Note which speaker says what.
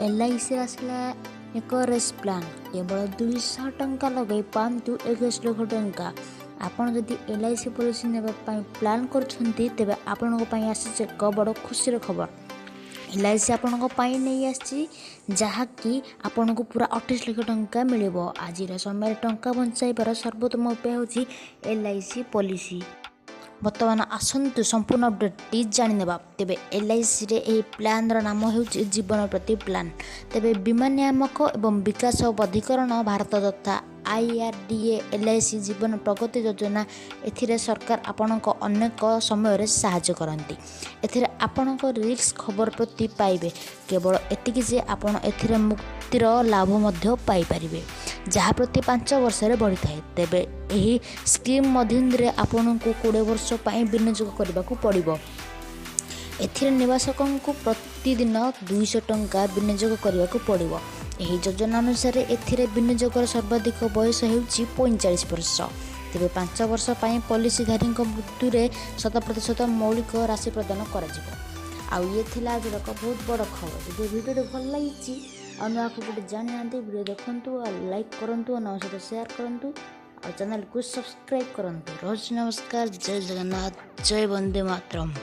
Speaker 1: LIC आसला एक race plan केवल 200 टंका लगे पाँतु 21 लाख टंका। आपड़ जदि LIC पॉलिसी नेबाई प्लान करछंती तेबे आपनक पई आसी एक बड़ खुशी खबर। LIC आपनक पई नहीं आसी जहाँकि आपनको पूरा 28 लाख टंका मिलिबो। आजिर समय टंका बंचाइबार सर्वोत्तम उपाय होची LIC पॉलिसी। बर्तमान आसतु संपूर्ण अपडेटटी जानिनेबा। तेबे LIC रे एही प्लान नाम हेउची जीवन प्रति प्लान। तेबे बीमा नियामक एवं विकास अधिकरण भारत तथा IRDA LIC जीवन प्रगति योजना एथिरे सरकार आपनक अनेक समय साहाय्य करती। एथिरे आपनक रिस्क खबर प्रति पाइबे। केवल एतिकी जे आपण एथिरे मुक्तिर लाभ मध्य पाई परिबे जहाँ प्रति 5 वर्ष बढ़ी थाए। तेबे एही स्कीम मध्यम आपन को 20 वर्ष पई विनियोग करने को पड़िबो। एथिरे निवासकों को प्रतिदिन 200 टंका विनियोग करने को पड़िबो। एही योजना अनुसार एथिरे विनियोगर सर्वाधिक बयस हेउची 45 वर्ष। तेबे 5 वर्ष पई पॉलिसीधारी मृत्यु 100% मौलिक राशि प्रदान करा जिवो। आउ ये थिला आज बहुत बड़ खबर। जो वीडियो भल लगी और गोटे जानी ना वीडियो देखु लाइक करूँ और सहित शेयर करूँ और चैनल को सब्सक्राइब करूँ। रोज नमस्कार, जय जगन्नाथ, जय वंदे मातरम।